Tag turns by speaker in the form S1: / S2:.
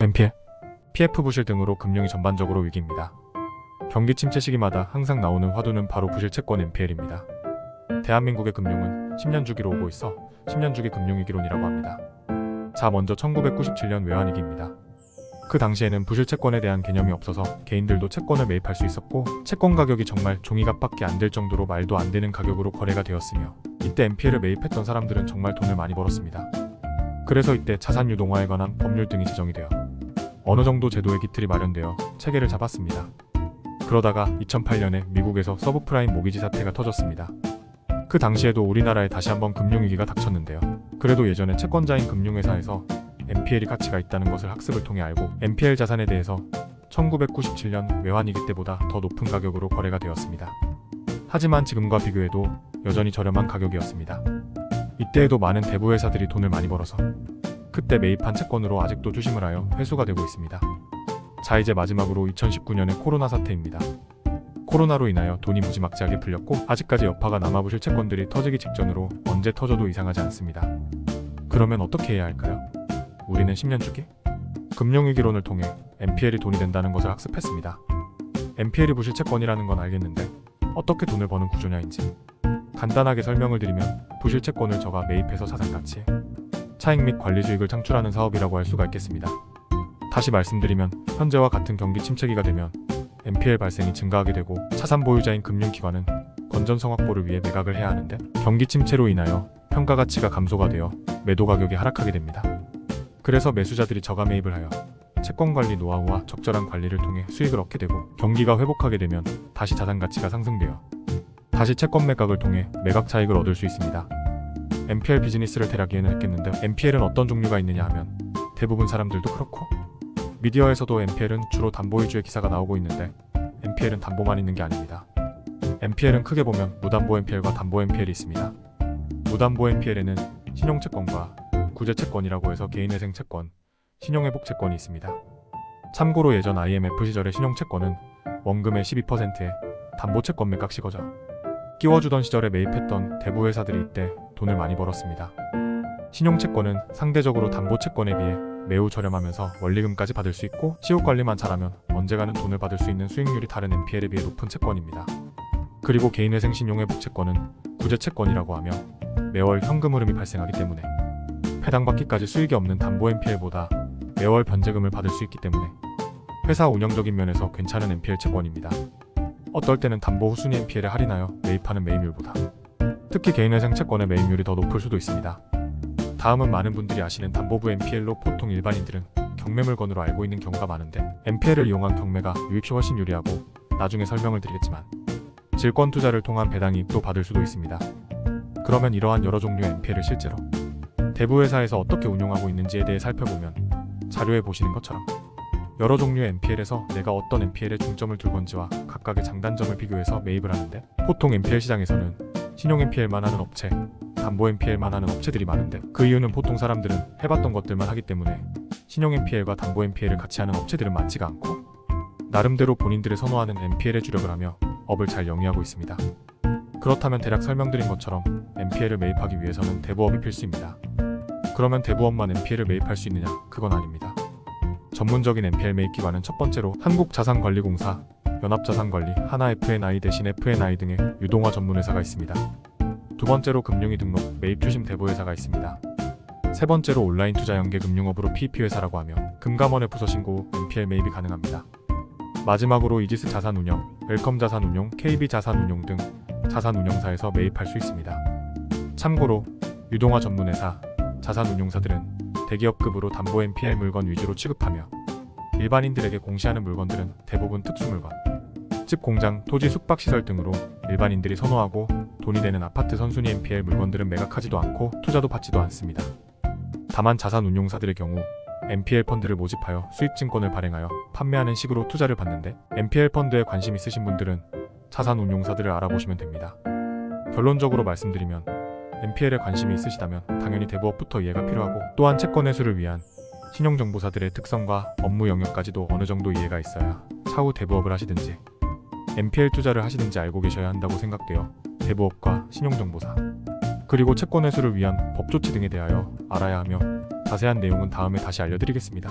S1: NPL, PF 부실 등으로 금융이 전반적으로 위기입니다. 경기 침체 시기마다 항상 나오는 화두는 바로 부실 채권 NPL입니다. 대한민국의 금융은 10년 주기로 오고 있어 10년 주기 금융위기론이라고 합니다. 자, 먼저 1997년 외환위기입니다. 그 당시에는 부실 채권에 대한 개념이 없어서 개인들도 채권을 매입할 수 있었고 채권 가격이 정말 종이값밖에 안 될 정도로 말도 안 되는 가격으로 거래가 되었으며 이때 NPL을 매입했던 사람들은 정말 돈을 많이 벌었습니다. 그래서 이때 자산 유동화에 관한 법률 등이 제정이 되어 어느 정도 제도의 기틀이 마련되어 체계를 잡았습니다. 그러다가 2008년에 미국에서 서브프라임 모기지 사태가 터졌습니다. 그 당시에도 우리나라에 다시 한번 금융위기가 닥쳤는데요. 그래도 예전에 채권자인 금융회사에서 NPL이 가치가 있다는 것을 학습을 통해 알고 NPL 자산에 대해서 1997년 외환위기 때보다 더 높은 가격으로 거래가 되었습니다. 하지만 지금과 비교해도 여전히 저렴한 가격이었습니다. 이때에도 많은 대부 회사들이 돈을 많이 벌어서 그때 매입한 채권으로 아직도 주심을 하여 회수가 되고 있습니다. 자, 이제 마지막으로 2019년의 코로나 사태입니다. 코로나로 인하여 돈이 무지막지하게 풀렸고 아직까지 여파가 남아부실 채권들이 터지기 직전으로 언제 터져도 이상하지 않습니다. 그러면 어떻게 해야 할까요? 우리는 10년 주기? 금융위기론을 통해 NPL이 돈이 된다는 것을 학습했습니다. NPL이 부실 채권이라는 건 알겠는데 어떻게 돈을 버는 구조냐인지 간단하게 설명을 드리면 부실 채권을 저가 매입해서 자산가치에 차익 및 관리수익을 창출하는 사업이라고 할 수가 있겠습니다. 다시 말씀드리면 현재와 같은 경기 침체기가 되면 NPL 발생이 증가하게 되고 자산 보유자인 금융기관은 건전성 확보를 위해 매각을 해야 하는데 경기 침체로 인하여 평가 가치가 감소가 되어 매도 가격이 하락하게 됩니다. 그래서 매수자들이 저가 매입을 하여 채권 관리 노하우와 적절한 관리를 통해 수익을 얻게 되고 경기가 회복하게 되면 다시 자산 가치가 상승되어 다시 채권 매각을 통해 매각 차익을 얻을 수 있습니다. NPL 비즈니스를 대략 이해는 했겠는데 NPL은 어떤 종류가 있느냐 하면 대부분 사람들도 그렇고 미디어에서도 NPL은 주로 담보 위주의 기사가 나오고 있는데 NPL은 담보만 있는 게 아닙니다. NPL은 크게 보면 무담보 NPL과 담보 NPL이 있습니다. 무담보 NPL에는 신용채권과 구제채권이라고 해서 개인회생 채권, 신용회복 채권이 있습니다. 참고로 예전 IMF 시절의 신용채권은 원금의 12%에 담보채권 매각 시거저 끼워주던 시절에 매입했던 대부 회사들이 이때 돈을 많이 벌었습니다. 신용채권은 상대적으로 담보채권에 비해 매우 저렴하면서 원리금까지 받을 수 있고 시효관리만 잘하면 언제가는 돈을 받을 수 있는 수익률이 다른 NPL에 비해 높은 채권입니다. 그리고 개인회생 신용회복 채권은 구제채권이라고 하며 매월 현금 흐름이 발생하기 때문에 해당받기까지 수익이 없는 담보 NPL보다 매월 변제금을 받을 수 있기 때문에 회사 운영적인 면에서 괜찮은 NPL 채권입니다. 어떨 때는 담보 후순위 NPL에 할인하여 매입하는 매입률보다 특히 개인회생 채권의 매입률이 더 높을 수도 있습니다. 다음은 많은 분들이 아시는 담보부 NPL로 보통 일반인들은 경매 물건으로 알고 있는 경우가 많은데 NPL을 이용한 경매가 유입시 훨씬 유리하고 나중에 설명을 드리겠지만 질권 투자를 통한 배당 이익도 받을 수도 있습니다. 그러면 이러한 여러 종류의 NPL을 실제로 대부 회사에서 어떻게 운용하고 있는지에 대해 살펴보면 자료에 보시는 것처럼 여러 종류의 NPL에서 내가 어떤 NPL에 중점을 둘 건지와 각각의 장단점을 비교해서 매입을 하는데 보통 NPL 시장에서는 신용 NPL만 하는 업체, 담보 NPL만 하는 업체들이 많은데 그 이유는 보통 사람들은 해봤던 것들만 하기 때문에 신용 NPL과 담보 NPL을 같이 하는 업체들은 많지가 않고 나름대로 본인들이 선호하는 NPL에 주력을 하며 업을 잘 영위하고 있습니다. 그렇다면 대략 설명드린 것처럼 NPL을 매입하기 위해서는 대부업이 필수입니다. 그러면 대부업만 NPL을 매입할 수 있느냐? 그건 아닙니다. 전문적인 NPL 매입 기관은 첫 번째로 한국자산관리공사, 연합자산관리, 하나 FNI 대신 FNI 등의 유동화 전문회사가 있습니다. 두 번째로 금융위 등록, 매입 추심 대부회사가 있습니다. 세 번째로 온라인 투자 연계 금융업으로 PEP회사라고 하며 금감원에 부서 신고 후 NPL 매입이 가능합니다. 마지막으로 이지스 자산운용, 웰컴 자산운용, KB 자산운용 등 자산운용사에서 매입할 수 있습니다. 참고로 유동화 전문회사, 자산운용사들은 대기업급으로 담보 NPL 물건 위주로 취급하며 일반인들에게 공시하는 물건들은 대부분 특수물건, 즉 공장, 토지, 숙박시설 등으로 일반인들이 선호하고 돈이 되는 아파트 선순위 NPL 물건들은 매각하지도 않고 투자도 받지도 않습니다. 다만 자산운용사들의 경우 NPL 펀드를 모집하여 수익증권을 발행하여 판매하는 식으로 투자를 받는데 NPL 펀드에 관심 있으신 분들은 자산운용사들을 알아보시면 됩니다. 결론적으로 말씀드리면 NPL에 관심이 있으시다면 당연히 대부업부터 이해가 필요하고 또한 채권 회수를 위한 신용정보사들의 특성과 업무 영역까지도 어느 정도 이해가 있어야 차후 대부업을 하시든지 NPL 투자를 하시든지 알고 계셔야 한다고 생각되어 대부업과 신용정보사 그리고 채권 회수를 위한 법 조치 등에 대하여 알아야 하며 자세한 내용은 다음에 다시 알려드리겠습니다.